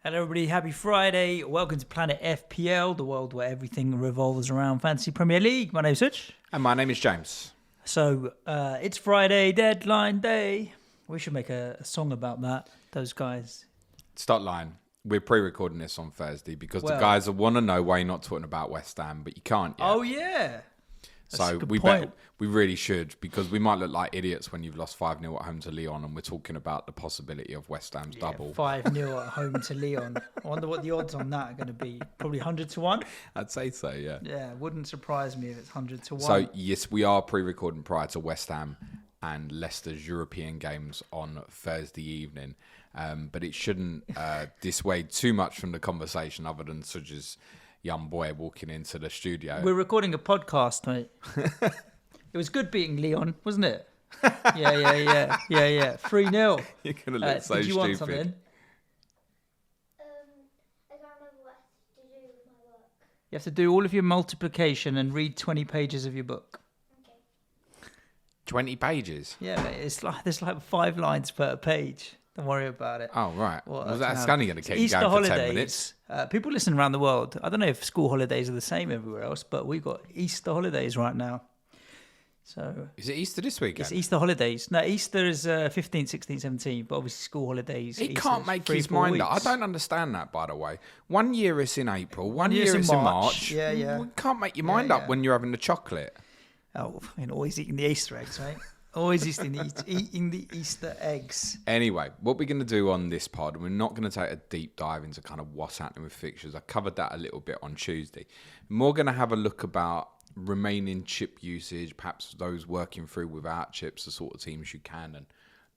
Hello everybody, happy Friday. Welcome to Planet FPL, the world where everything revolves around Fantasy Premier League. My name's Suj. And my name is James. So, it's Friday, deadline day. We should make a song about that, those guys. Start lying. We're pre-recording this on Thursday because the guys want to know why you're not talking about West Ham, but you can't yet. Oh, yeah. So we really should, because we might look like idiots when you've lost 5-0 at home to Lyon and we're talking about the possibility of West Ham's double. 5-0 at home to Lyon. I wonder what the odds on that are going to be. Probably 100 to 1? I'd say so, yeah. Yeah, wouldn't surprise me if it's 100 to 1. So, yes, we are pre-recording prior to West Ham and Leicester's European games on Thursday evening. But it shouldn't dissuade too much from the conversation other than Suj's young boy walking into the studio. We're recording a podcast, mate. It was good beating Lyon, wasn't it? Yeah. 3-0. You're going to look so did you stupid. Want something? I can't remember what to do with my work. You have to do all of your multiplication and read 20 pages of your book. Okay. 20 pages? Yeah, mate. There's like 5 lines per page. Don't worry about it. Oh, right. Well, that's only going to keep you Easter going for holidays, 10 minutes. People listen around the world. I don't know if school holidays are the same everywhere else, but we've got Easter holidays right now. So Is it Easter this weekend? it's Easter holidays. No, Easter is 15, 16, 17, but obviously school holidays. He Easter's can't make 3, his 4 mind up. I weeks. don't understand that, by the way. 1 year it's in April, one year year's it's in March. Yeah. You can't make your mind up when you're having the chocolate. Oh, always eating the Easter eggs, right? Always eating the Easter eggs. Anyway, what we're going to do on this pod, we're not going to take a deep dive into kind of what's happening with fixtures. I covered that a little bit on Tuesday. We're more going to have a look about remaining chip usage, perhaps those working through without chips, the sort of teams you can and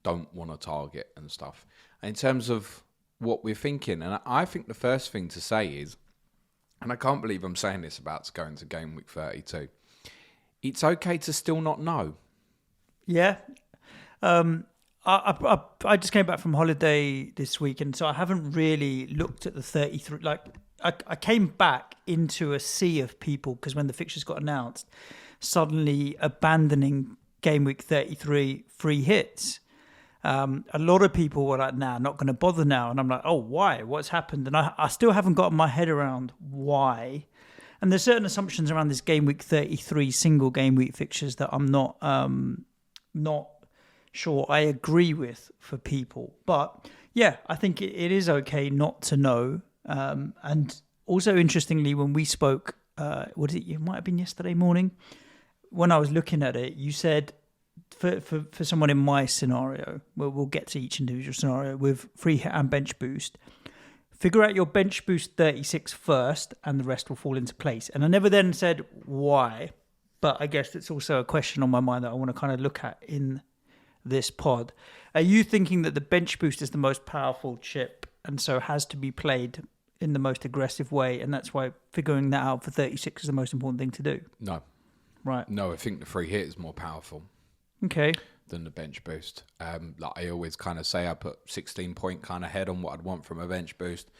don't want to target and stuff. And in terms of what we're thinking, and I think the first thing to say is, and I can't believe I'm saying this about going to Gameweek 32, it's okay to still not know. Yeah. I just came back from holiday this week, and so I haven't really looked at the 33. Like, I came back into a sea of people because when the fixtures got announced, suddenly abandoning Game Week 33 free hits. A lot of people were like, nah, not going to bother now. And I'm like, oh, why? What's happened? And I still haven't gotten my head around why. And there's certain assumptions around this Game Week 33 single Game Week fixtures that I'm not sure I agree with for people. But yeah, I think it is okay not to know. And also, interestingly, when we spoke, it might have been yesterday morning, when I was looking at it, you said for someone in my scenario, we'll get to each individual scenario with free hit and bench boost, figure out your bench boost 36 first and the rest will fall into place. And I never then said why, but I guess it's also a question on my mind that I want to kind of look at in this pod. Are you thinking that the bench boost is the most powerful chip and so has to be played in the most aggressive way, and that's why figuring that out for 36 is the most important thing to do? No. Right. No, I think the free hit is more powerful. Okay. Than the bench boost. Like I always kind of say, I put 16 point kind of head on what I'd want from a bench boost,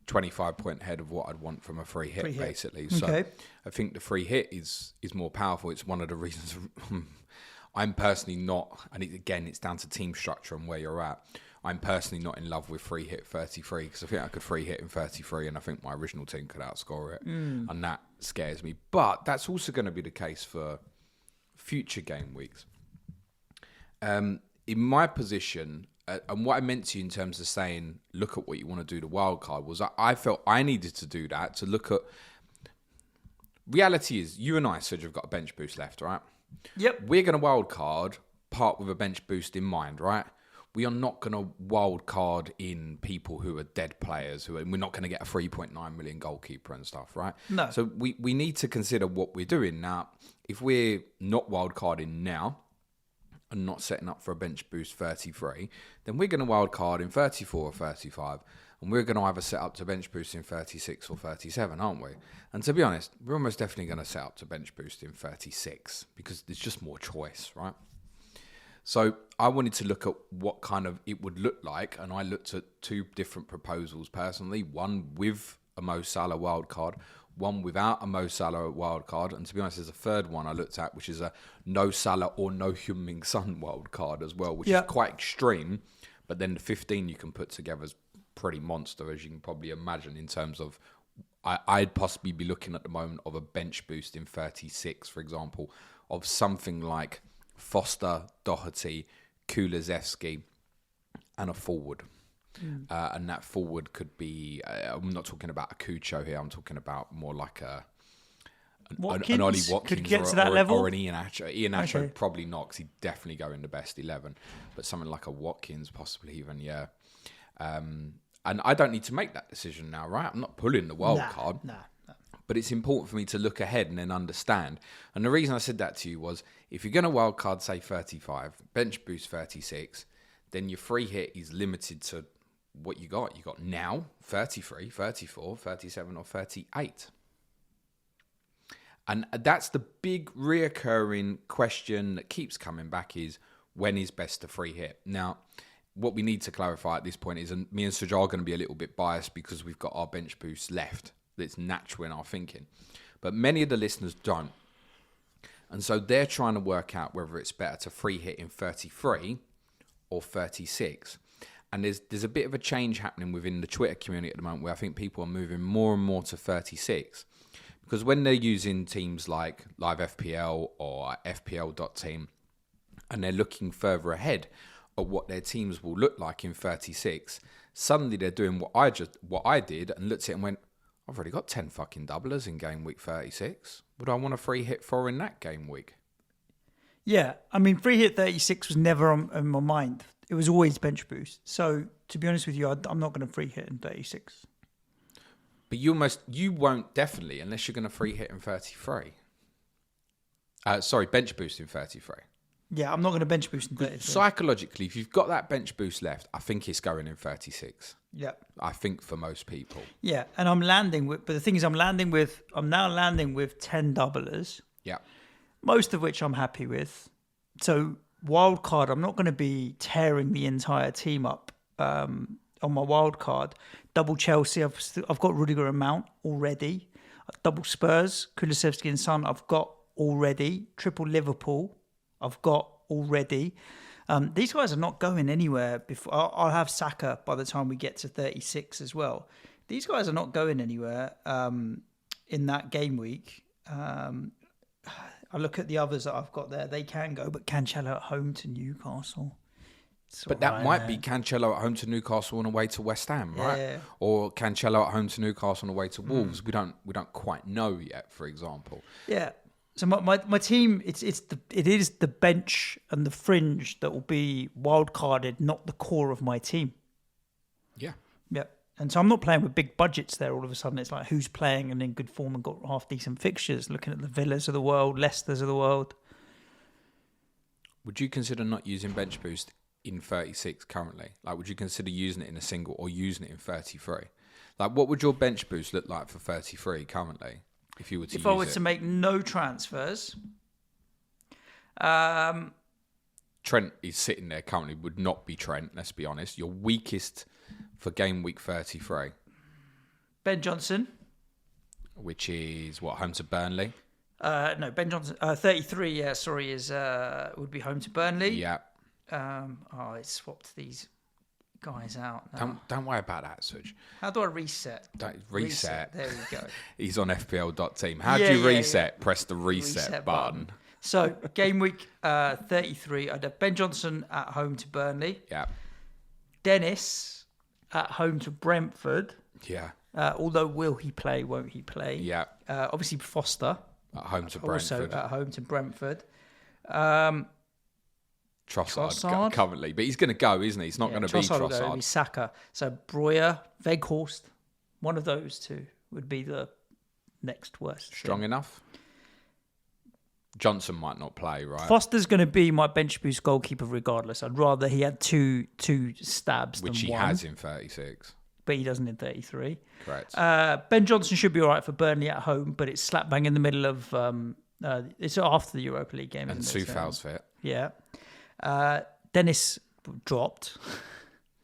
25 point head of what I'd want from a free hit, basically. So okay. I think the free hit is more powerful. It's one of the reasons I'm personally not, and it's down to team structure and where you're at. I'm personally not in love with free hit 33 because I think I could free hit in 33 and I think my original team could outscore it. And that scares me. But that's also going to be the case for future game weeks. In my position, and what I meant to you in terms of saying, look at what you want to do to wildcard, was I felt I needed to do that to look at... Reality is, you and I, Suj, have got a bench boost left, right? Yep. We're going to wildcard part with a bench boost in mind, right? We are not going to wildcard in people who are dead players, we're not going to get a 3.9 million goalkeeper and stuff, right? No. So we need to consider what we're doing. Now, if we're not wildcarding now, and not setting up for a bench boost 33, then we're going to wildcard in 34 or 35, and we're going to either set up to bench boost in 36 or 37, aren't we? And to be honest, we're almost definitely going to set up to bench boost in 36 because there's just more choice, right? So I wanted to look at what kind of it would look like, and I looked at 2 different proposals personally, one with a Mo Salah wildcard, one without a Mo Salah wildcard, and to be honest, there's a third one I looked at, which is a no Salah or no Heung-min Son wildcard as well, which is quite extreme, but then the 15 you can put together is pretty monster, as you can probably imagine, in terms of I'd possibly be looking at the moment of a bench boost in 36, for example, of something like Foster, Doherty, Kulusevski, and a forward. And that forward could be, I'm not talking about a Cucho here, I'm talking about more like an Ollie Watkins could get to that level? or an Ian Acho. Ian Acho Okay. probably not, because he'd definitely go in the best 11. But something like a Watkins, possibly even, yeah. And I don't need to make that decision now, right? I'm not pulling the wild card. Nah. But it's important for me to look ahead and then understand. And the reason I said that to you was, if you're going to wild card, say 35, bench boost 36, then your free hit is limited to what you got. You got now 33, 34, 37, or 38. And that's the big reoccurring question that keeps coming back is, when is best to free hit? Now, what we need to clarify at this point is, and me and Suj are going to be a little bit biased because we've got our bench boost left. It's natural in our thinking. But many of the listeners don't. And so they're trying to work out whether it's better to free hit in 33 or 36. And there's a bit of a change happening within the Twitter community at the moment, where I think people are moving more and more to 36. Because when they're using teams like Live FPL or FPL.team, and they're looking further ahead at what their teams will look like in 36, suddenly they're doing what I did and looked at it and went, I've already got 10 fucking doublers in game week 36. Would I want a free hit 4 in that game week? Yeah, I mean, free hit 36 was never on my mind. It was always bench boost. So, to be honest with you, I'm not going to free hit in 36. But you won't definitely, unless you're going to free hit in 33. Bench boost in 33. Yeah, I'm not going to bench boost in 33. Psychologically, if you've got that bench boost left, I think it's going in 36. Yeah. I think for most people. Yeah, and I'm landing with, but the thing is, I'm now landing with 10 doublers. Yeah. Most of which I'm happy with. So, wild card, I'm not going to be tearing the entire team up on my wild card. Double Chelsea, I've got Rudiger and Mount already. Double Spurs, Kulusevski and Son, I've got already. Triple Liverpool, I've got already. These guys are not going anywhere before. I'll have Saka by the time we get to 36 as well. These guys are not going anywhere in that game week. I look at the others that I've got there. They can go, but Cancelo at home to Newcastle. But that might be Cancelo at home to Newcastle on the way to West Ham, right? Yeah. Or Cancelo at home to Newcastle on the way to Wolves. We don't quite know yet, for example. Yeah. So my team, it is the bench and the fringe that will be wild carded, not the core of my team. Yeah. Yeah. And so I'm not playing with big budgets there all of a sudden. It's like, who's playing and in good form and got half decent fixtures, looking at the Villas of the world, Leicesters of the world. Would you consider not using bench boost in 36 currently? Like, would you consider using it in a single or using it in 33? Like, what would your bench boost look like for 33 currently if you were to use it? If I were to make no transfers, Trent is sitting there currently, would not be Trent, let's be honest. Your weakest for game week 33. Ben Johnson. Which is, what, home to Burnley? No, Ben Johnson, 33, would be home to Burnley. Yeah. I swapped these guys out now. Don't worry about that, Suj. How do I reset? Reset. There we go. He's on FPL.team. How do you reset? Yeah. Press the reset button. So, game week 33, I'd have Ben Johnson at home to Burnley. Yeah. Dennis at home to Brentford. Yeah. Although, will he play, won't he play? Yeah. Obviously, Foster. At home to Brentford. Also at home to Brentford. Trossard currently. But he's going to go, isn't he? He's not going to be Trossard. It'll be Saka. So, Breuer, Weghorst. One of those two would be the next worst. Strong enough? Johnson might not play, right? Foster's going to be my bench boost goalkeeper regardless. I'd rather he had two stabs which than he one. has in 36. But he doesn't in 33. Correct. Ben Johnson should be all right for Burnley at home, but it's slap bang in the middle of... it's after the Europa League game. And Soufal's fit. Yeah. Dennis dropped.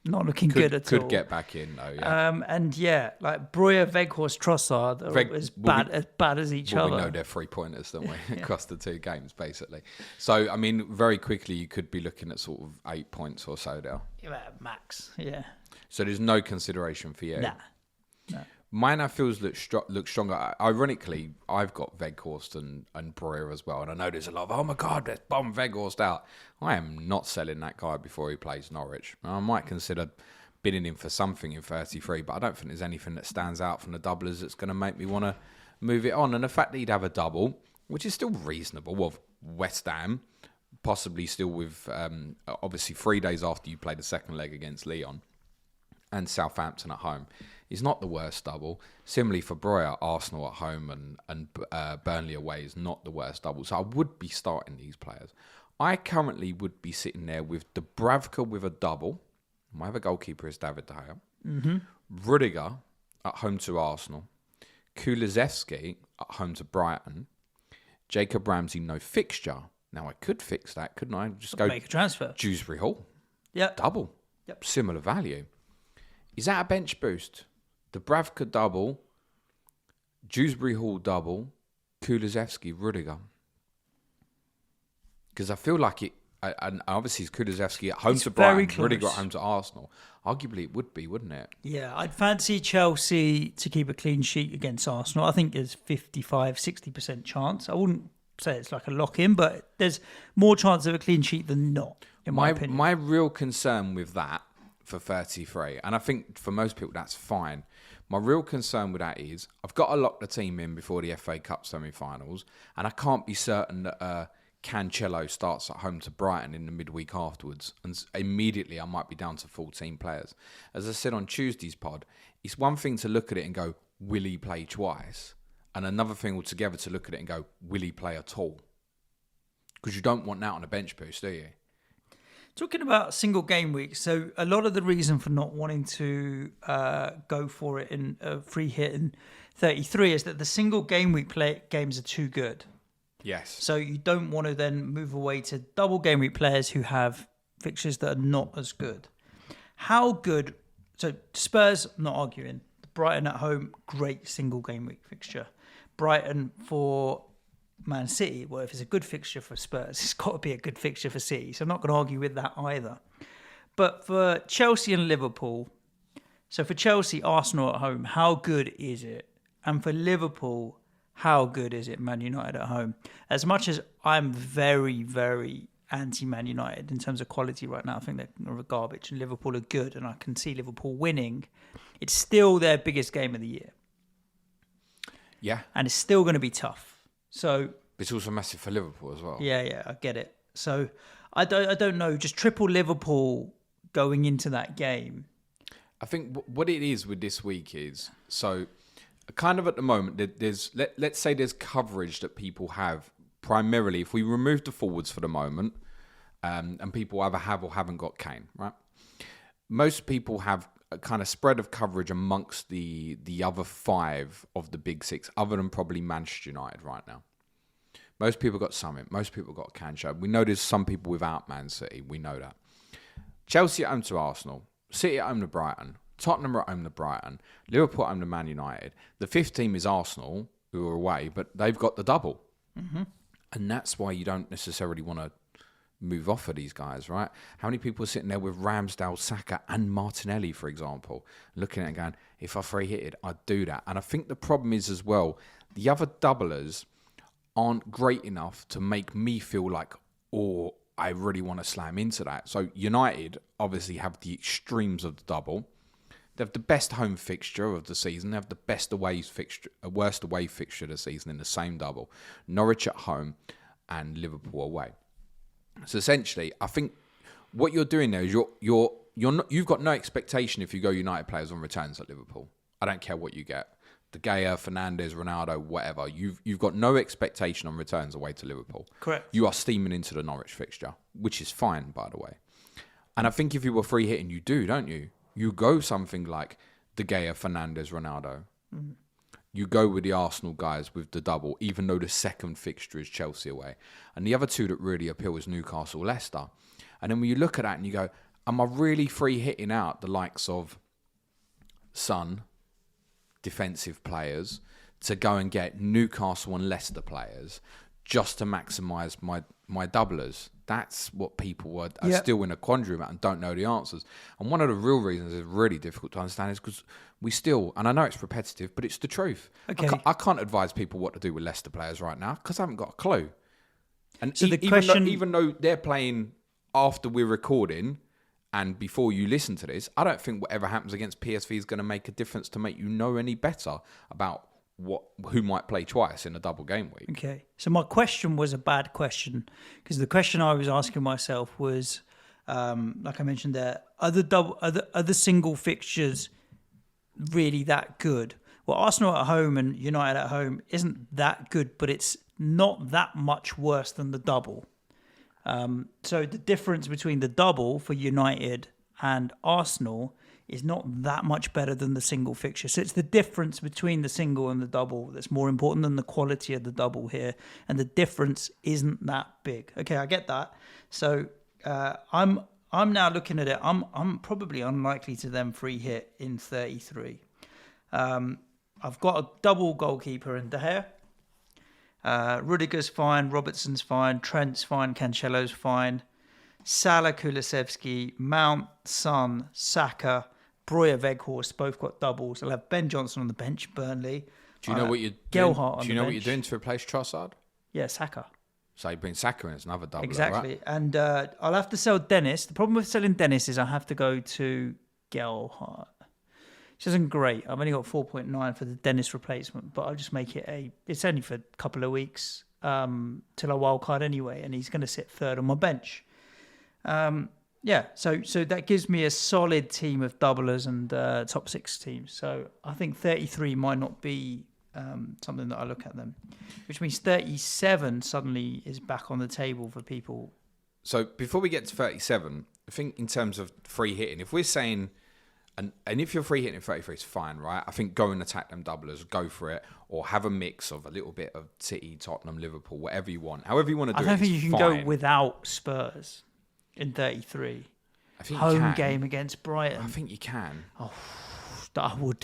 Not looking good at all. Could get back in though, yeah. And yeah, like Breuer, Weghorst, Trossard are as bad as each other. We know they're 3-pointers, don't we, across the two games, basically. So, I mean, very quickly, you could be looking at sort of 8 points or so there. Yeah, max, yeah. So there's no consideration for you. Nah. No. Mine, I feels look stronger. Ironically, I've got Weghorst and Breuer as well. And I know there's a lot of, oh my God, let's bomb Weghorst out. I am not selling that guy before he plays Norwich. I might consider bidding him for something in 33, but I don't think there's anything that stands out from the doublers that's going to make me want to move it on. And the fact that he'd have a double, which is still reasonable, well, West Ham, possibly still with, obviously 3 days after you play the second leg against Lyon, and Southampton at home, is not the worst double. Similarly for Breuer, Arsenal at home and Burnley away is not the worst double. So I would be starting these players. I currently would be sitting there with Dubravka with a double. My other goalkeeper is David De Gea. Mm-hmm. Rudiger at home to Arsenal. Kulusevski at home to Brighton. Jacob Ramsey, no fixture. Now I could fix that, couldn't I? Just go make a transfer. Dewsbury Hall. Yep. Double. Yep. Similar value. Is that a bench boost? Dubravka double, Dewsbury Hall double, Kulusevski, Rudiger. Because I feel like it, and obviously it's Kulusevski at home It's to very Brighton, Rudiger close. at home to Arsenal. Arguably it would be, wouldn't it? Yeah, I'd fancy Chelsea to keep a clean sheet against Arsenal. I think there's 55-60% chance. I wouldn't say it's like a lock-in, but there's more chance of a clean sheet than not, in my opinion. My real concern with that for 33, and I think for most people that's fine. My real concern with that is I've got to lock the team in before the FA Cup semi-finals, and I can't be certain that Cancelo starts at home to Brighton in the midweek afterwards, and immediately I might be down to 14 players. As I said on Tuesday's pod, it's one thing to look at it and go, will he play twice? And another thing altogether to look at it and go, will he play at all? Because you don't want that on a bench boost, do you? Talking about single game week, so a lot of the reason for not wanting to go for it in a free hit in 33 is that the single game week games are too good. Yes. So you don't want to then move away to double game week players who have fixtures that are not as good. How good? So Spurs, not arguing. Brighton at home, great single game week fixture. Brighton for Man City, well, if it's a good fixture for Spurs, it's got to be a good fixture for City. So I'm not going to argue with that either. But for Chelsea and Liverpool, so for Chelsea, Arsenal at home, how good is it? And for Liverpool, how good is it, Man United at home? As much as I'm very, very anti-Man United in terms of quality right now, I think they're garbage and Liverpool are good and I can see Liverpool winning, it's still their biggest game of the year. Yeah. And it's still going to be tough. So It's also massive for Liverpool as well. yeah, I get it. So I don't know, just triple Liverpool going into that game. I think what it is with this week is, so kind of at the moment, let's say there's coverage that people have primarily, if we remove the forwards for the moment, and people either have or haven't got Kane, right? Most people have a kind of spread of coverage amongst the other five of the big six, other than probably Manchester United right now. Most people got Summit. Most people got Cancho. We know there's some people without Man City. We know that. Chelsea at home to Arsenal. City at home to Brighton. Tottenham are at home to Brighton. Liverpool at home to Man United. The fifth team is Arsenal, who are away, but they've got the double. Mm-hmm. And that's why you don't necessarily want to move off of these guys, right? How many people are sitting there with Ramsdale, Saka and Martinelli, for example, looking at it and going, if I free hit it, I'd do that. And I think the problem is as well, the other doublers aren't great enough to make me feel like, oh, I really want to slam into that. So United obviously have the extremes of the double. They have the best home fixture of the season. They have the best worst away fixture of the season in the same double. Norwich at home and Liverpool away. So essentially, I think what you're doing there is you've got no expectation if you go United players on returns at Liverpool. I don't care what you get. De Gea, Fernandes, Ronaldo, whatever. You've got no expectation on returns away to Liverpool. Correct. You are steaming into the Norwich fixture, which is fine, by the way. And I think if you were free hitting, you do, don't you? You go something like De Gea, Fernandes, Ronaldo. Mm-hmm. You go with the Arsenal guys with the double, even though the second fixture is Chelsea away. And the other two that really appeal is Newcastle, Leicester. And then when you look at that and you go, am I really free hitting out the likes of Son, defensive players, to go and get Newcastle and Leicester players just to maximise my doublers. That's what people are Yeah. still in a quandary about and don't know the answers. And one of the real reasons it's really difficult to understand is because we still, and I know it's repetitive, but it's the truth. Okay. I can't advise people what to do with Leicester players right now because I haven't got a clue. And So the question- even though they're playing after we're recording and before you listen to this, I don't think whatever happens against PSV is going to make a difference to make you know any better about who might play twice in a double game week. Okay. So my question was a bad question because the question I was asking myself was, like I mentioned there, other single fixtures really that good? Well, Arsenal at home and United at home isn't that good, but it's not that much worse than the double. So the difference between the double for United and Arsenal is not that much better than the single fixture. So it's the difference between the single and the double that's more important than the quality of the double here. And the difference isn't that big. Okay, I get that. So I'm now looking at it. I'm probably unlikely to them free hit in 33. I've got a double goalkeeper in De Gea. Rudiger's fine, Robertson's fine, Trent's fine, Cancelo's fine. Salah, Kulusevski, Mount, Son, Saka, Breuer, Weghorst, both got doubles. I'll have Ben Johnson on the bench, Burnley. Do you know what you're Gelhardt doing? on Do you the know what bench. you're doing to replace Trossard? Yeah, Saka. So you bring Saka in as another double, Exactly. right? And I'll have to sell Dennis. The problem with selling Dennis is I have to go to Gelhardt. Which isn't great. I've only got 4.9 for the Dennis replacement, but I'll just make it it's only for a couple of weeks till a wild card anyway, and he's going to sit third on my bench. So that gives me a solid team of doublers and top six teams. So I think 33 might not be something that I look at them, which means 37 suddenly is back on the table for people. So before we get to 37, I think in terms of free hitting, if we're saying, and if you're free hitting in 33, it's fine, right? I think go and attack them doublers, go for it, or have a mix of a little bit of City, Tottenham, Liverpool, whatever you want. However you want to do it, I don't think it's you can fine. go without Spurs in 33. I think you Home can. game against Brighton. I think you can. I would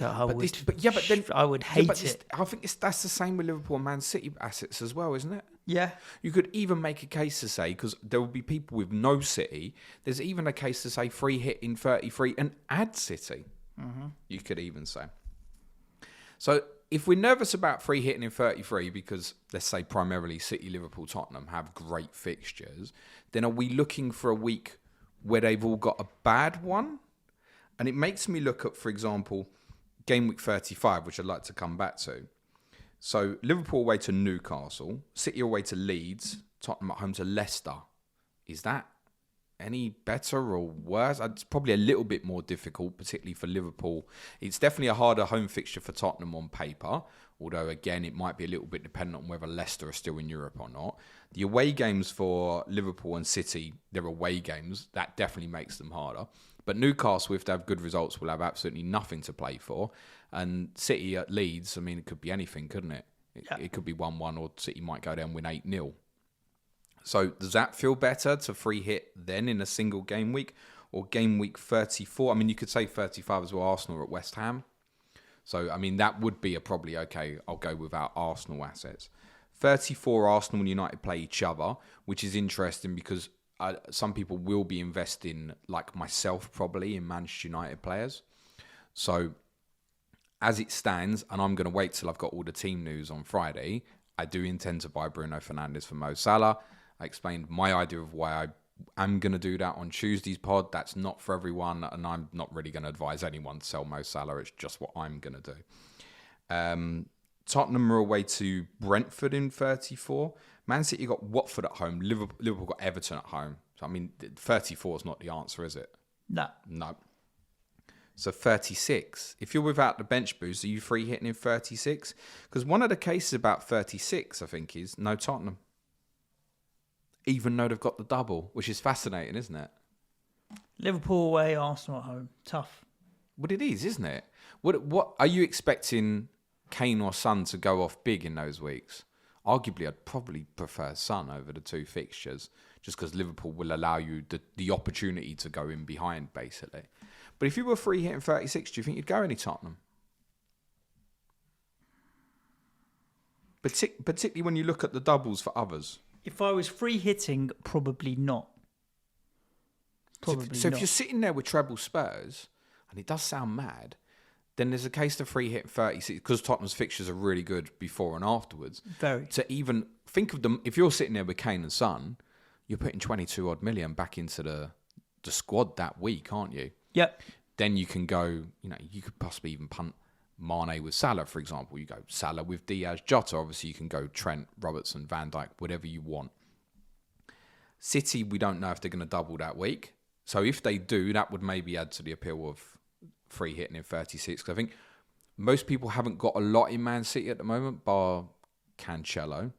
hate it. I think that's the same with Liverpool and Man City assets as well, isn't it? Yeah. You could even make a case to say, because there will be people with no City, there's even a case to say free hit in 33 and add City. Mm-hmm. You could even say. So if we're nervous about free hitting in 33 because, let's say, primarily City, Liverpool, Tottenham have great fixtures, then are we looking for a week where they've all got a bad one? And it makes me look at, for example, Gameweek 35, which I'd like to come back to. So Liverpool away to Newcastle, City away to Leeds, Tottenham at home to Leicester. Is that any better or worse? It's probably a little bit more difficult, particularly for Liverpool. It's definitely a harder home fixture for Tottenham on paper, although again, it might be a little bit dependent on whether Leicester are still in Europe or not. The away games for Liverpool and City, they're away games. That definitely makes them harder. But Newcastle, if they have good results, will have absolutely nothing to play for. And City at Leeds, I mean, it could be anything, couldn't it? It could be 1-1 or City might go down and win 8-0. So does that feel better to free hit then in a single game week or game week 34? I mean, you could say 35 as well, Arsenal at West Ham. So, I mean, that would be probably, okay, I'll go without Arsenal assets. 34, Arsenal and United play each other, which is interesting because some people will be investing, like myself probably, in Manchester United players. So as it stands, and I'm going to wait till I've got all the team news on Friday, I do intend to buy Bruno Fernandes for Mo Salah. I explained my idea of why I am going to do that on Tuesday's pod. That's not for everyone, and I'm not really going to advise anyone to sell Mo Salah. It's just what I'm going to do. Tottenham are away to Brentford in 34. Man City got Watford at home. Liverpool got Everton at home. So, I mean, 34 is not the answer, is it? No. No. So 36. If you're without the bench boost, are you free hitting in 36? Because one of the cases about 36, I think, is no Tottenham. Even though they've got the double, which is fascinating, isn't it? Liverpool away, Arsenal at home. Tough. Well, it is, isn't it? What are you expecting Kane or Son to go off big in those weeks? Arguably, I'd probably prefer Son over the two fixtures, just because Liverpool will allow you the opportunity to go in behind, basically. But if you were free hitting 36, do you think you'd go any Tottenham? Particularly when you look at the doubles for others. If I was free hitting, probably not. Probably So not. if you're sitting there with treble Spurs, and it does sound mad, then there's a case to free hit 36, because Tottenham's fixtures are really good before and afterwards. Very. To even think of them, if you're sitting there with Kane and Son, you're putting 22 odd million back into the squad that week, aren't you? Yep. Then you can go, you could possibly even punt Mane with Salah, for example. You go Salah with Diaz, Jota. Obviously, you can go Trent, Robertson, Van Dijk, whatever you want. City, we don't know if they're going to double that week. So if they do, that would maybe add to the appeal of free hitting in 36. Because I think most people haven't got a lot in Man City at the moment, bar Cancelo.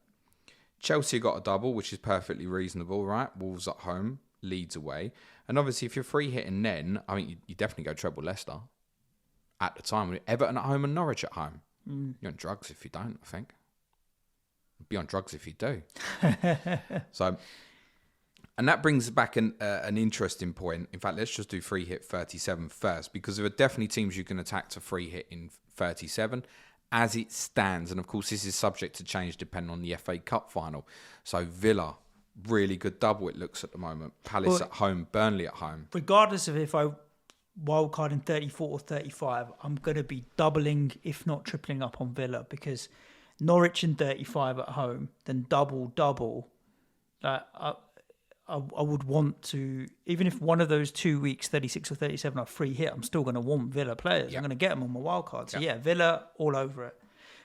Chelsea got a double, which is perfectly reasonable, right? Wolves at home, Leeds away. And obviously, if you're free hitting then, I mean, you definitely go treble Leicester at the time. Everton at home and Norwich at home. You're on drugs if you don't, I think. You'd be on drugs if you do. So, and that brings back an interesting point. In fact, let's just do free hit 37 first, because there are definitely teams you can attack to free hit in 37 as it stands. And of course, this is subject to change depending on the FA Cup final. So Villa, really good double it looks at the moment. Palace at home, Burnley at home. Regardless of if I wildcard in 34 or 35, I'm going to be doubling, if not tripling up on Villa, because Norwich in 35 at home, then double. I would want to, even if one of those 2 weeks, 36 or 37, are free hit, I'm still going to want Villa players. Yep. I'm going to get them on my wildcard. So Yep. Villa all over it.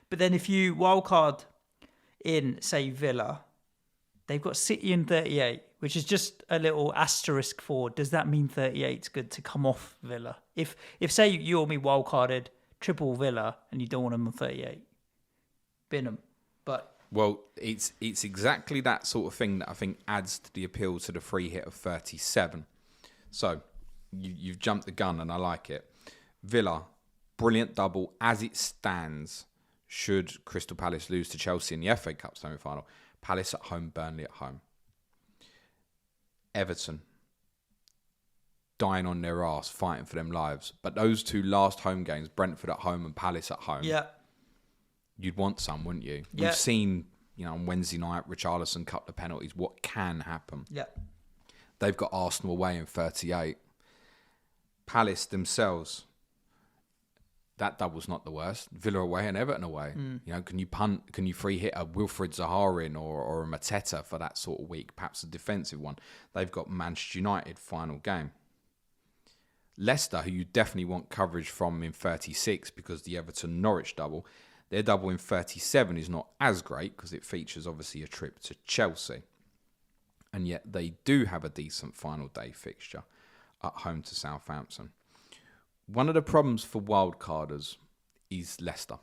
But then if you wildcard in, say, Villa, they've got City in 38, which is just a little asterisk for, does that mean 38's good to come off Villa? If say you or me wildcarded triple Villa and you don't want them on 38, bin them. But well, it's exactly that sort of thing that I think adds to the appeal to the free hit of 37. So you've jumped the gun and I like it. Villa, brilliant double as it stands. Should Crystal Palace lose to Chelsea in the FA Cup semi-final, Palace at home, Burnley at home. Everton, dying on their arse, fighting for them lives. But those two last home games, Brentford at home and Palace at home, yeah, you'd want some, wouldn't you? Yeah. We've seen, on Wednesday night, Richarlison cut the penalties. What can happen? yeah. They've got Arsenal away in 38. Palace themselves, that double's not the worst. Villa away and Everton away. Can you punt? Can you free hit a Wilfred Zaha in or a Mateta for that sort of week? Perhaps a defensive one. They've got Manchester United final game. Leicester, who you definitely want coverage from in 36 because the Everton-Norwich double, their double in 37 is not as great because it features obviously a trip to Chelsea. And yet they do have a decent final day fixture at home to Southampton. One of the problems for wildcarders is Leicester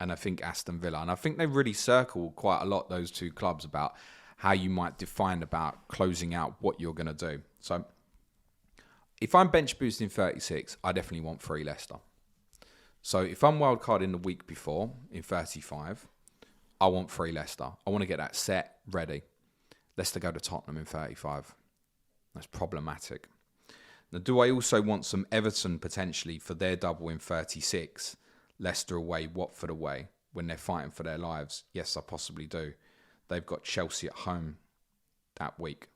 and I think Aston Villa. And I think they really circle quite a lot, those two clubs, about how you might define about closing out what you're going to do. So if I'm bench boosting 36, I definitely want free Leicester. So if I'm wildcarding the week before in 35, I want free Leicester. I want to get that set, ready. Leicester go to Tottenham in 35. That's problematic. Now, do I also want some Everton potentially for their double in 36? Leicester away, Watford away, when they're fighting for their lives? Yes, I possibly do. They've got Chelsea at home that week.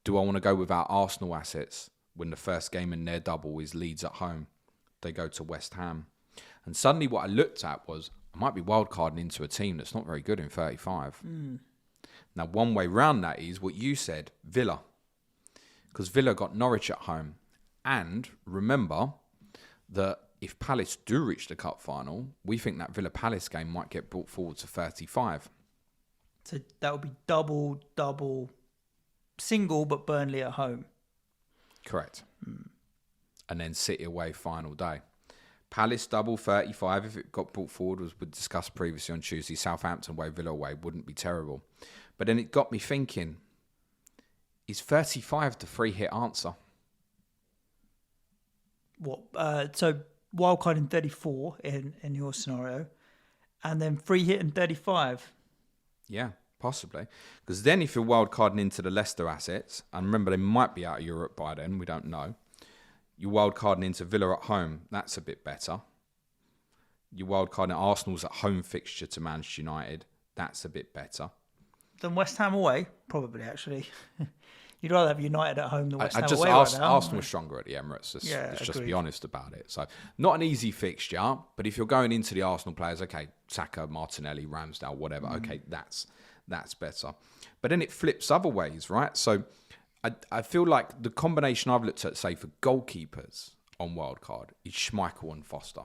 Do I want to go without Arsenal assets when the first game in their double is Leeds at home? They go to West Ham. And suddenly what I looked at was, I might be wildcarding into a team that's not very good in 35. Now, one way round that is what you said, Villa. Because Villa got Norwich at home. And remember that if Palace do reach the cup final, we think that Villa-Palace game might get brought forward to 35. So that would be double, single, but Burnley at home. Correct. And then City away final day. Palace double 35, if it got brought forward, was we discussed previously on Tuesday. Southampton away, Villa away wouldn't be terrible. But then it got me thinking, is 35 the free hit answer? What? So wildcard in 34 in your scenario, and then free hit in 35. Yeah, possibly. Because then if you're wildcarding into the Leicester assets, and remember they might be out of Europe by then, we don't know. You're wildcarding into Villa at home, that's a bit better. your wild card in Arsenal's at home fixture to Manchester United. That's a bit better. Than West Ham away, probably actually. You'd rather have United at home than West Ham just away right now. Arsenal's stronger at the Emirates. Let's just be agreed. honest about it. So not an easy fixture, but if you're going into the Arsenal players, okay, Saka, Martinelli, Ramsdale, whatever, okay, that's better. But then it flips other ways, right? So I feel like the combination I've looked at, say, for goalkeepers on Wildcard is Schmeichel and Foster.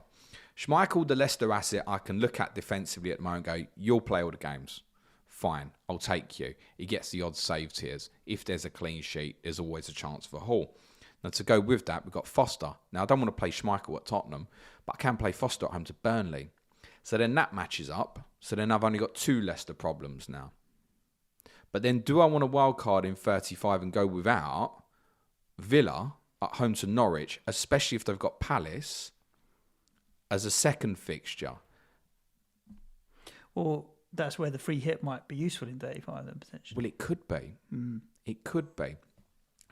Schmeichel, the Leicester asset, I can look at defensively at the moment and go, you'll play all the games. Fine, I'll take you. He gets the odd save tiers. If there's a clean sheet, there's always a chance for Hall. Now, to go with that, we've got Foster. Now, I don't want to play Schmeichel at Tottenham, but I can play Foster at home to Burnley. So then that matches up. So then I've only got 2 Leicester problems now. But then do I want a wild card in 35 and go without Villa at home to Norwich, especially if they've got Palace as a second fixture? Well, that's where the free hit might be useful in 35 then, potentially. Well, it could be. It could be.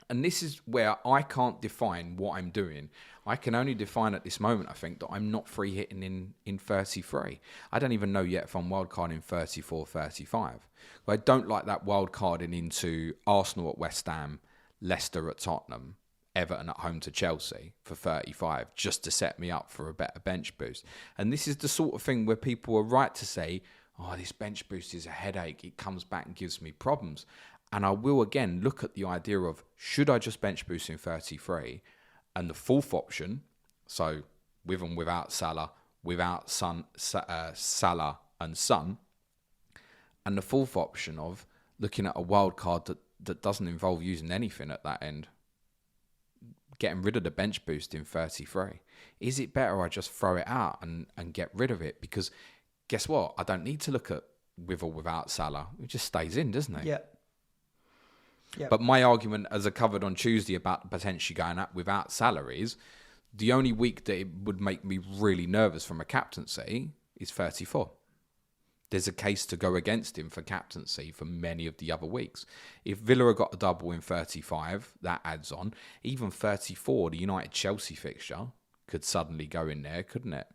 And this is where I can't define what I'm doing. I can only define at this moment, I think, that I'm not free hitting in 33. I don't even know yet if I'm wildcarding in 34, 35. I don't like that wildcarding into Arsenal at West Ham, Leicester at Tottenham, Everton at home to Chelsea for 35, just to set me up for a better bench boost. And this is the sort of thing where people are right to say, oh, this bench boost is a headache. It comes back and gives me problems. And I will, again, look at the idea of, should I just bench boost in 33? And the fourth option, so with and without Salah, without Salah and Son, and the fourth option of looking at a wild card that doesn't involve using anything at that end, getting rid of the bench boost in 33. Is it better I just throw it out and get rid of it? Because guess what? I don't need to look at with or without Salah. It just stays in, doesn't it? Yeah. Yep. But my argument, as I covered on Tuesday about potentially going out without Salah, is the only week that it would make me really nervous from a captaincy is 34. There's a case to go against him for captaincy for many of the other weeks. If Villa got a double in 35, that adds on. Even 34, the United-Chelsea fixture could suddenly go in there, couldn't it?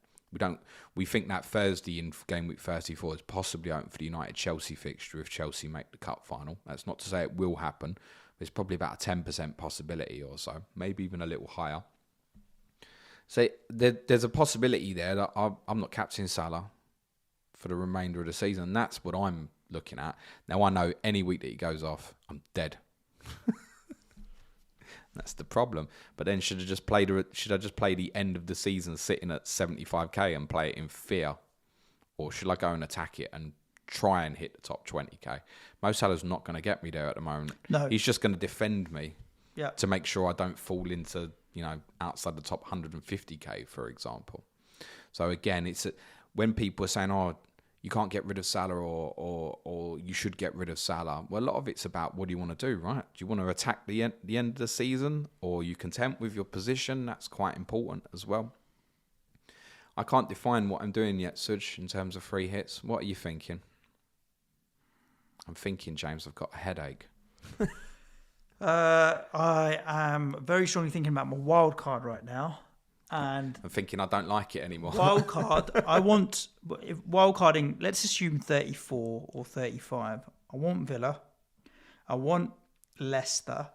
We think that Thursday in game week 34 is possibly open for the United-Chelsea fixture if Chelsea make the cup final. That's not to say it will happen. There's probably about a 10% possibility or so, maybe even a little higher. So there's a possibility there that I'm not captaining Salah for the remainder of the season. That's what I'm looking at. Now, I know any week that he goes off, I'm dead. That's the problem. But then should I just play the end of the season sitting at 75k and play it in fear? Or should I go and attack it and try and hit the top 20k? Mo Salah's not going to get me there at the moment. No. He's just going to defend me Yeah. to make sure I don't fall into, outside the top 150k, for example. So again, when people are saying, oh, you can't get rid of Salah or you should get rid of Salah. Well, a lot of it's about what do you want to do, right? Do you want to attack the end of the season, or are you content with your position? That's quite important as well. I can't define what I'm doing yet, Suj, in terms of free hits. What are you thinking? I'm thinking, James, I've got a headache. I am very strongly thinking about my wild card right now. And I'm thinking I don't like it anymore. wild card, wild carding, let's assume 34 or 35. I want Villa. I want Leicester.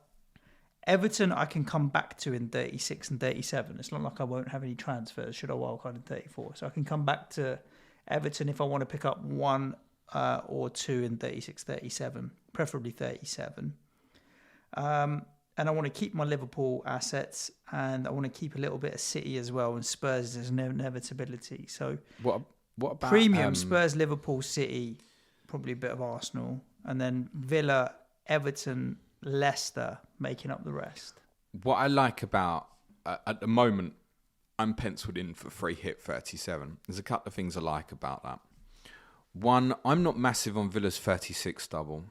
Everton I can come back to in 36 and 37. It's not like I won't have any transfers should I wild card in 34. So I can come back to Everton if I want to pick up one or two in 36, 37, preferably 37. And I want to keep my Liverpool assets, and I want to keep a little bit of City as well, and Spurs is an inevitability. So what about premium Spurs, Liverpool, City, probably a bit of Arsenal, and then Villa, Everton, Leicester making up the rest. What I like about at the moment, I'm penciled in for free hit 37. There's a couple of things I like about that. One, I'm not massive on Villa's 36 double.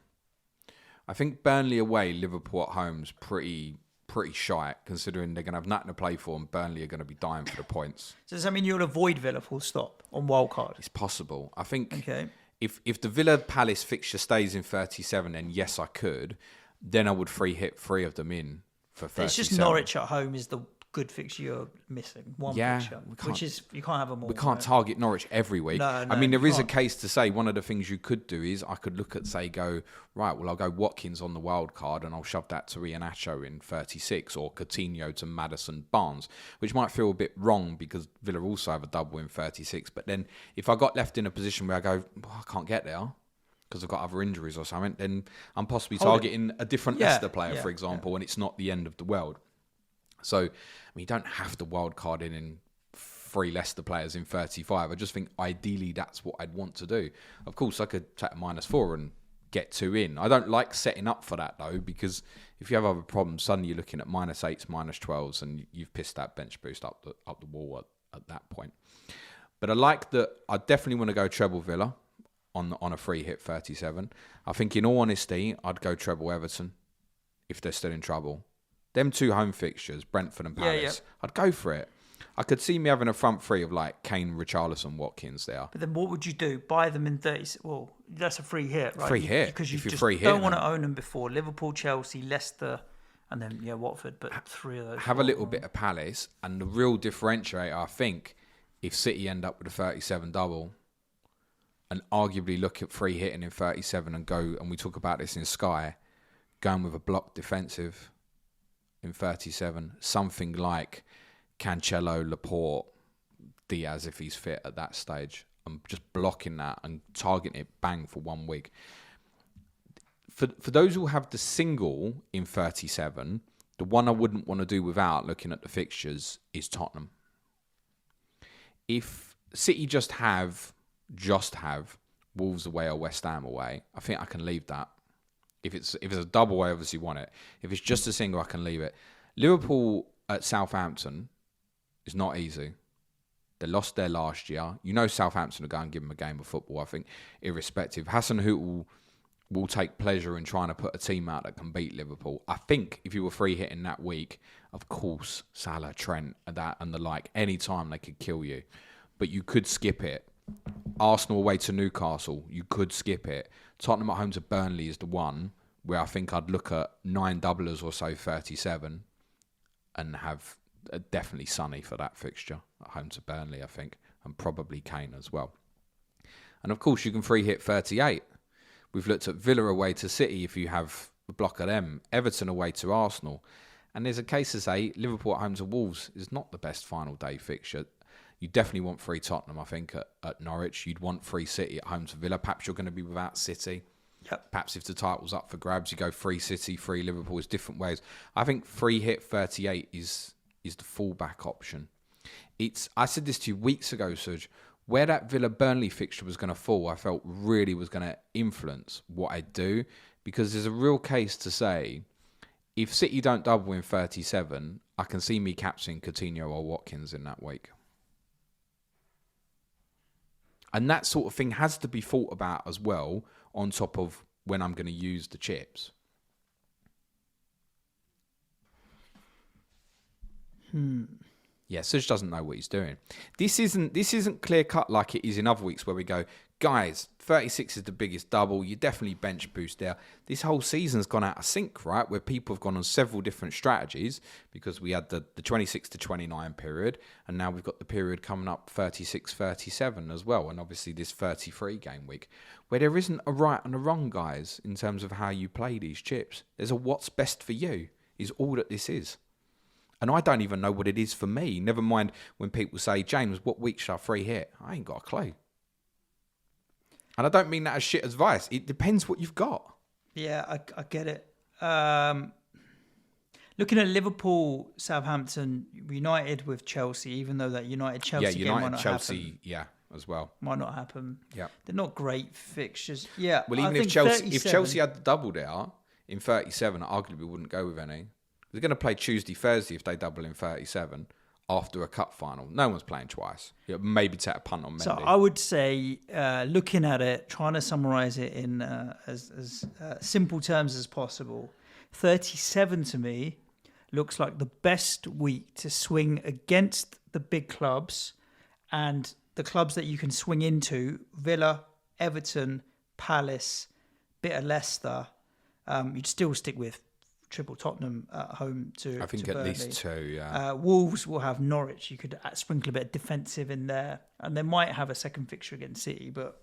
I think Burnley away, Liverpool at home's pretty shite, considering they're going to have nothing to play for and Burnley are going to be dying for the points. So does that mean you'll avoid Villa full stop on wildcard? It's possible. I think Okay. if the Villa Palace fixture stays in 37, then yes, I could. Then I would free hit 3 of them in for 37. It's just Norwich at home is the good fixture you're missing. One Yeah, fixture, we can't- which is you can't have them all. We can't target Norwich every week. No, I mean, you there is a can't. case to say one of the things you could do is I could look at, say, right, well, I'll go Watkins on the wild card and I'll shove that to Iheanacho in 36 or Coutinho to Maddison Barnes, which might feel a bit wrong because Villa also have a double in 36. But then if I got left in a position where I go, I can't get there because I've got other injuries or something, then I'm possibly targeting a different Leicester player, for example, and it's not the end of the world. So, I mean, you don't have to wild card in 3 Leicester players in 35. I just think ideally that's what I'd want to do. Of course, I could take a -4 and get 2 in. I don't like setting up for that though, because if you have other problems, suddenly you're looking at -8s, -12s, and you've pissed that bench boost up the wall at that point. But I like that. I definitely want to go treble Villa on a free hit 37. I think in all honesty, I'd go treble Everton if they're still in trouble. Them 2 home fixtures, Brentford and Palace, I'd go for it. I could see me having a front 3 of like Kane, Richarlison, Watkins there. But then what would you do? Buy them in 30? Well, that's a free hit, right? Free hit. Because you If you're just free don't want hitting to own them before. Liverpool, Chelsea, Leicester, and then, Watford. But 3 of those. Have a little bit of Palace. And the real differentiator, I think, if City end up with a 37 double and arguably look at free hitting in 37 and go, and we talk about this in Sky, going with a block defensive in 37, something like Cancelo, Laporte, Diaz if he's fit at that stage. I'm just blocking that and targeting it bang for 1 week. For those who have the single in 37, the one I wouldn't want to do without looking at the fixtures is Tottenham. If City just have Wolves away or West Ham away, I think I can leave that. If it's a double, I obviously want it. If it's just a single, I can leave it. Liverpool at Southampton is not easy. They lost there last year. You know Southampton are going to give them a game of football, I think, irrespective. Hassan Hüttl will take pleasure in trying to put a team out that can beat Liverpool. I think if you were free hitting that week, of course, Salah, Trent, and the like, any time they could kill you. But you could skip it. Arsenal away to Newcastle, you could skip it. Tottenham at home to Burnley is the one where I think I'd look at 9 doublers or so, 37, and have definitely Sonny for that fixture at home to Burnley, I think, and probably Kane as well. And of course, you can free hit 38. We've looked at Villa away to City if you have a block of them, Everton away to Arsenal. And there's a case to say Liverpool at home to Wolves is not the best final day fixture. You definitely want free Tottenham, I think, at Norwich. You'd want free City at home to Villa. Perhaps you're going to be without City. Yep. Perhaps if the title's up for grabs, you go free City, free Liverpool. It's different ways. I think free hit 38 is the fallback option. I said this to you weeks ago, Suj. Where that Villa-Burnley fixture was going to fall, I felt really was going to influence what I do. Because there's a real case to say, if City don't double in 37, I can see me capturing Coutinho or Watkins in that week. And that sort of thing has to be thought about as well, on top of when I'm going to use the chips. Yeah, Suj doesn't know what he's doing. This isn't clear cut like it is in other weeks where we go, guys, 36 is the biggest double. You definitely bench boost there. This whole season's gone out of sync, right? Where people have gone on several different strategies because we had the 26 to 29 period, and now we've got the period coming up 36, 37 as well, and obviously this 33 game week, where there isn't a right and a wrong, guys, in terms of how you play these chips. There's a what's best for you is all that this is. And I don't even know what it is for me. Never mind when people say, James, what week should I free hit? I ain't got a clue. And I don't mean that as shit advice. It depends what you've got. Yeah, I get it. Looking at Liverpool, Southampton, United with Chelsea, even though that United-Chelsea game might not Chelsea, happen. yeah, as well. Might not happen. Yeah. They're not great fixtures. Yeah. Well, even if Chelsea had the double there in 37, I arguably wouldn't go with any. They're going to play Tuesday, Thursday if they double in 37 after a cup final. No one's playing twice. Maybe take a punt on Mendy. So I would say, looking at it, trying to summarise it in as simple terms as possible, 37 to me looks like the best week to swing against the big clubs and the clubs that you can swing into, Villa, Everton, Palace, bit of Leicester. You'd still stick with triple Tottenham at home to I think to at Burnley. least 2, yeah. Wolves will have Norwich. You could sprinkle a bit of defensive in there, and they might have a second fixture against City, but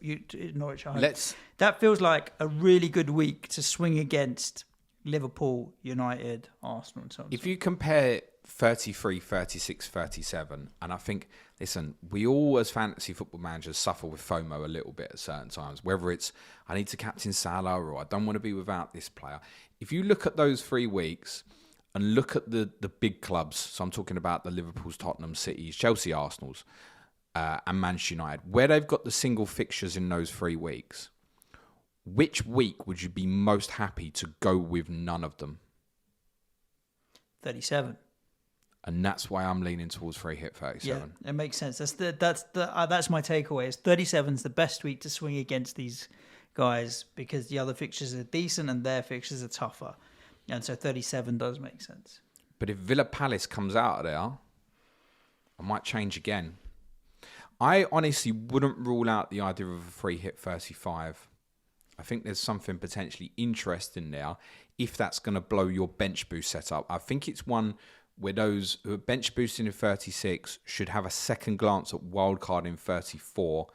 Norwich at home. That feels like a really good week to swing against Liverpool, United, Arsenal, and so on. If you compare 33, 36, 37, and I think, listen, we all as fantasy football managers suffer with FOMO a little bit at certain times, whether it's I need to captain Salah or I don't want to be without this player. If you look at those 3 weeks and look at the big clubs, so I'm talking about the Liverpools, Tottenham, Cities, Chelsea, Arsenals, and Manchester United, where they've got the single fixtures in those 3 weeks, which week would you be most happy to go with none of them? 37. And that's why I'm leaning towards free hit 37. Yeah, it makes sense. That's my takeaway. Is 37 is the best week to swing against these guys because the other fixtures are decent and their fixtures are tougher, and so 37 does make sense. But if Villa Palace comes out of there, I might change again. I honestly wouldn't rule out the idea of a free hit 35. I think there's something potentially interesting there if that's going to blow your bench boost setup. I think it's one where those who are bench boosting in 36 should have a second glance at wildcard in 34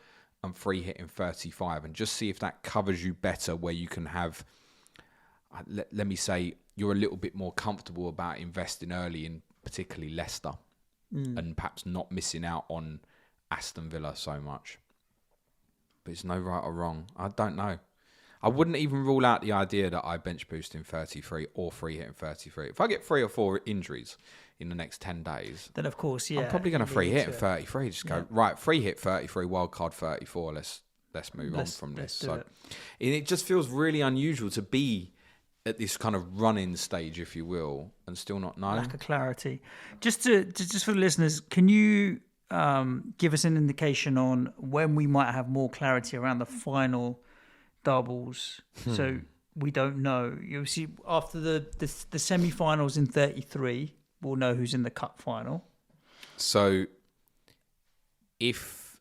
and free hit in 35 and just see if that covers you better where you can have, let me say, you're a little bit more comfortable about investing early in particularly Leicester and perhaps not missing out on Aston Villa so much. But it's no right or wrong. I don't know. I wouldn't even rule out the idea that I bench boost in 33 or free hit in 33. If I get 3 or 4 injuries in the next 10 days, then of course, yeah, I'm probably going to free hit in 33. Just go, right, free hit 33, wildcard 34. Let's move on from this. So it just feels really unusual to be at this kind of run-in stage, if you will, and still not know. Lack of clarity. Just for the listeners, can you give us an indication on when we might have more clarity around the final doubles? So we don't know. You see, after the semi-finals in 33, we'll know who's in the cup final. So if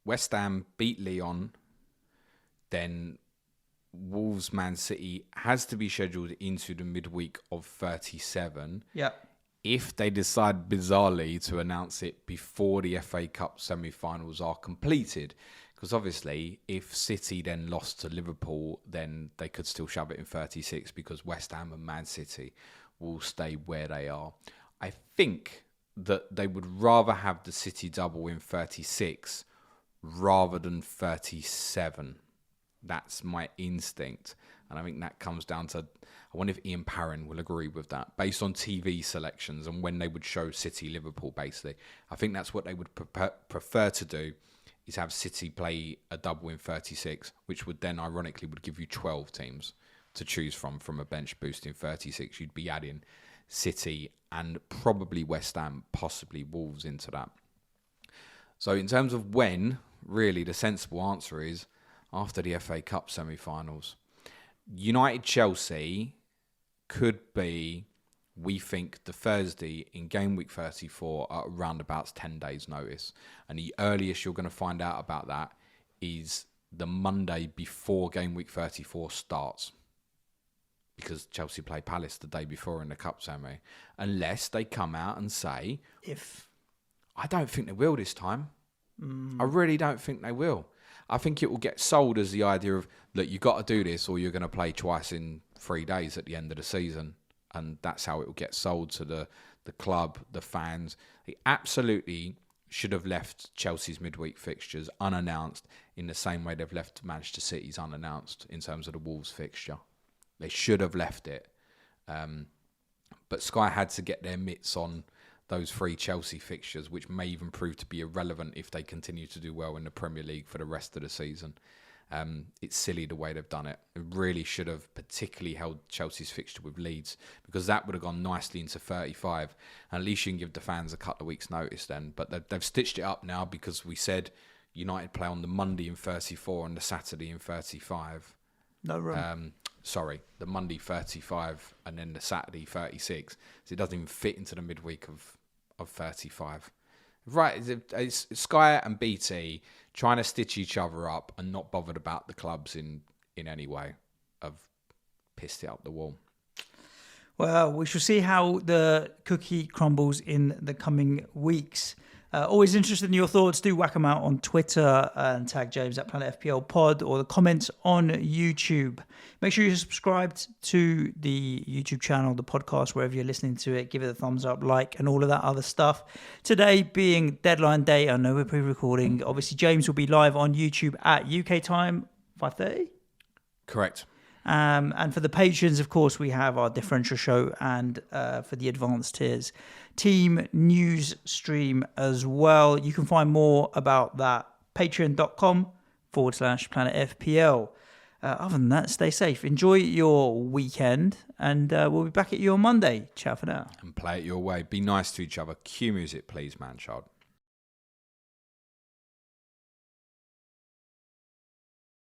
West Ham beat Lyon, then Wolves Man City has to be scheduled into the midweek of 37. Yeah. If they decide bizarrely to announce it before the FA Cup semi-finals are completed, because obviously if City then lost to Liverpool, then they could still shove it in 36 because West Ham and Man City will stay where they are. I think that they would rather have the City double in 36 rather than 37. That's my instinct. And I think that comes down to, I wonder if Ian Parrin will agree with that, based on TV selections and when they would show City Liverpool, basically. I think that's what they would prefer to do, is have City play a double in 36, which would then ironically would give you 12 teams to choose from a bench boost in 36. You'd be adding City and probably West Ham, possibly Wolves into that. So in terms of when, really the sensible answer is after the FA Cup semi-finals. United-Chelsea could be, we think, the Thursday in Gameweek 34 at around about 10 days' notice. And the earliest you're going to find out about that is the Monday before Gameweek 34 starts. Because Chelsea play Palace the day before in the Cup semi. Unless they come out and say, I don't think they will this time. I really don't think they will. I think it will get sold as the idea of, look, you got to do this or you're going to play twice in 3 days at the end of the season. And that's how it will get sold to the club, the fans. They absolutely should have left Chelsea's midweek fixtures unannounced in the same way they've left Manchester City's unannounced in terms of the Wolves fixture. They should have left it. But Sky had to get their mitts on those 3 Chelsea fixtures, which may even prove to be irrelevant if they continue to do well in the Premier League for the rest of the season. It's silly the way they've done it. It really should have particularly held Chelsea's fixture with Leeds, because that would have gone nicely into 35. And at least you can give the fans a couple of weeks' notice then. But they've stitched it up now because we said United play on the Monday in 34 and the Saturday in 35. No room. The Monday 35 and then the Saturday 36. So it doesn't even fit into the midweek of 35. Right, it's Sky and BT trying to stitch each other up and not bothered about the clubs in any way. Have pissed it up the wall. Well, we shall see how the cookie crumbles in the coming weeks. Always interested in your thoughts. Do whack them out on Twitter and tag James at Planet FPL Pod or the comments on YouTube. Make sure you're subscribed to the YouTube channel, the podcast, wherever you're listening to it. Give it a thumbs up, like, and all of that other stuff. Today being deadline day, I know we're pre-recording. Obviously, James will be live on YouTube at UK time, 5:30. Correct. And for the patrons, of course, we have our differential show and for the advanced tiers, team news stream as well. You can find more about that patreon.com/Planet FPL. Other than that, stay safe. Enjoy your weekend, and we'll be back at you on Monday. Ciao for now. And play it your way. Be nice to each other. Cue music, please, man child.